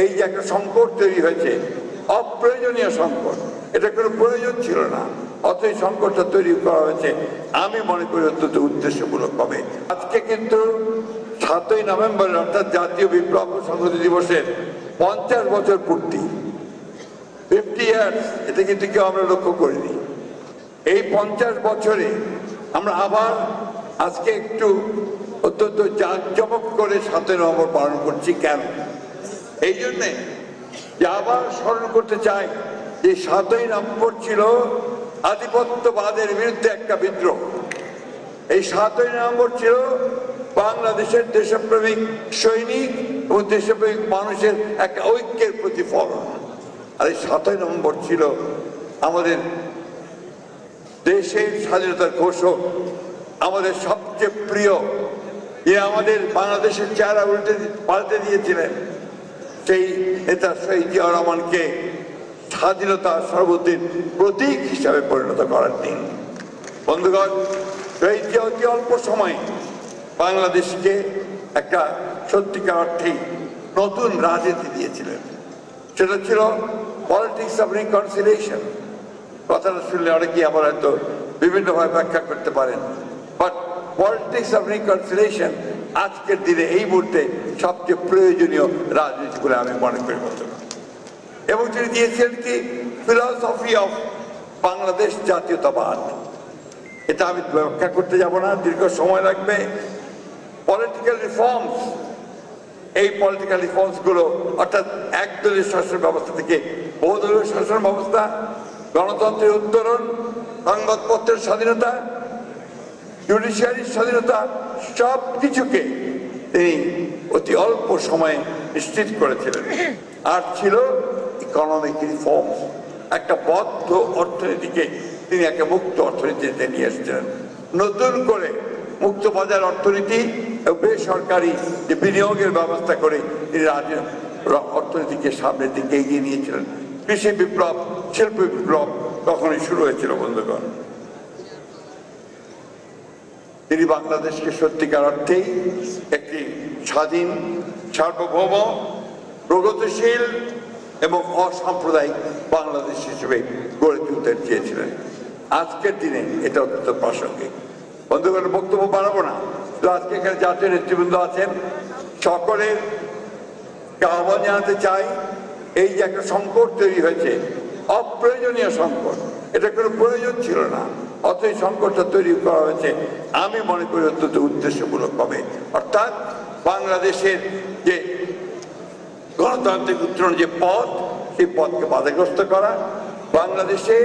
এই যে একটা সংকট তৈরি হয়েছে, অপ্রয়োজনীয় সংকট, এটা কোনো প্রয়োজন ছিল না, অথচ সংকটটা তৈরি করা হয়েছে আমি মনে করি অত্যন্ত উদ্দেশ্যমূলক হবে। আজকে কিন্তু 7ই নভেম্বর অর্থাৎ জাতীয় বিপ্লব ও সংহতি দিবসের 50 বছর পূর্তি, 50 ইয়ার্স, এটা কিন্তু কেউ আমরা লক্ষ্য করিনি। এই 50 বছরে আমরা আবার আজকে একটু অত্যন্ত জাঁকজমক করে 7ই নভেম্বর পালন করছি। কেন? এই জন্যে যে আবার স্মরণ করতে চাই যে 7ই নভেম্বর ছিল আধিপত্যবাদের বিরুদ্ধে একটা বিদ্রোহ। এই 7ই নভেম্বর ছিল বাংলাদেশের দেশপ্রেমিক সৈনিক ও দেশপ্রেমিক মানুষের একটা ঐক্যের প্রতিফলন। আর এই 7ই নভেম্বর ছিল আমাদের দেশের স্বাধীনতার ঘোষক, আমাদের সবচেয়ে প্রিয়, যে আমাদের বাংলাদেশের চেহারা পাল্টে দিয়েছিলেন, সেই নেতা শহীদ জিয়াউর রহমানকে স্বাধীনতা সর্বদিন প্রতীক হিসাবে পরিণত করার দিন। বন্ধুগণ, শহীদ জিয়া অতি অল্প সময়ে বাংলাদেশকে একটা সত্যিকার অর্থেই নতুন রাজনীতি দিয়েছিলেন। সেটা ছিল পলিটিক্স অফ রিকনসিলিয়েশন। কথাটা শুনলে অনেকেই আবার হয়তো বিভিন্নভাবে ব্যাখ্যা করতে পারেন, বাট পলিটিক্স অফ রিকনসিলিয়েশন আজকের দিনে এই মুহূর্তে সবচেয়ে প্রয়োজনীয় রাজনীতি বলে আমি মনে করি। এবং তিনি দিয়েছেন কি ফিলসফি অফ বাংলাদেশ জাতীয়তাবাদ। এটা আমি ব্যাখ্যা করতে যাব না, দীর্ঘ সময় লাগবে। পলিটিক্যাল রিফর্মস, এই পলিটিক্যাল রিফর্মস গুলো অর্থাৎ একদলীয় শাসন ব্যবস্থা থেকে বহুদলীয় শাসন ব্যবস্থা, গণতন্ত্রের উত্তরণ, সংবাদপত্রের স্বাধীনতা, জুডিশিয়ারির স্বাধীনতা, সব কিছুকে তিনি অতি অল্প সময়ে নিশ্চিত করেছিলেন। আর ছিল ইকোনমিক রিফর্মস, একটা বদ্ধ অর্থনীতিকে তিনি একটা মুক্ত অর্থনীতিতে নিয়ে এসেছিলেন। নতুন করে মুক্ত বাজার অর্থনীতি এবং বেসরকারি যে বিনিয়োগের ব্যবস্থা করে তিনি অর্থনীতিকে সামনের দিকে এগিয়ে নিয়েছিলেন। কৃষি বিপ্লব, শিল্প বিপ্লব তখনই শুরু হয়েছিল। বন্ধুগণ, তিনি বাংলাদেশকে সত্যিকার অর্থেই একটি স্বাধীন, সার্বভৌম, প্রগতিশীল এবং অসাম্প্রদায়িক বাংলাদেশ হিসেবে গড়ে তুলতে চেয়েছিলেন। আজকের দিনে এটা অত্যন্ত প্রাসঙ্গিক। বন্ধুগণ, বক্তব্য বাড়াবো না, তো আজকে এখানে জাতীয় নেতৃবৃন্দ আছেন, সকলের আহ্বান জানাতে চাই, এই যে একটা সংকট তৈরি হয়েছে, অপ্রয়োজনীয় সংকট, এটা কোনো প্রয়োজন ছিল না, অথচ সংকটটা তৈরি করা হয়েছে আমি মনে করি অত্যন্ত উদ্দেশ্যমূলক হবে। অর্থাৎ বাংলাদেশের যে গণতান্ত্রিক উত্তরণ যে পথ, সেই পথকে বাধাগ্রস্ত করা, বাংলাদেশে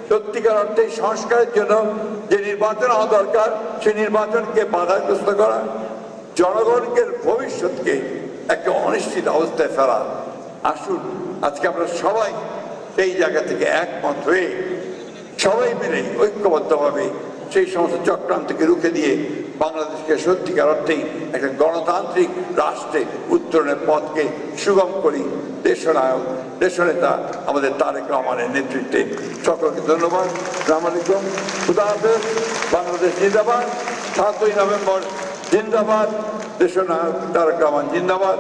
সত্যিকার অর্থে সংস্কারের জন্য যে নির্বাচন হওয়া দরকার সেই নির্বাচনকে বাধাগ্রস্ত করা, জনগণকে ভবিষ্যৎকে একটা অনিশ্চিত অবস্থায় ফেলা। আসুন আজকে আমরা সবাই সেই জায়গা থেকে একমত হয়ে সবাই মিলে ঐক্যবদ্ধভাবে সেই সমস্ত চক্রান্তকে রুখে দিয়ে বাংলাদেশকে সত্যিকার অর্থেই একটা গণতান্ত্রিক রাষ্ট্রে উত্তরণের পথকে সুগম করি। দেশনায়ক, দেশনেতা আমাদের তারেক রহমানের নেতৃত্বে সকলকে ধন্যবাদ। আসসালামু আলাইকুম, খুদা হাফেজ। বাংলাদেশ জিন্দাবাদ, 7ই নভেম্বর জিন্দাবাদ, দেশনায়ক তারেক রহমান জিন্দাবাদ।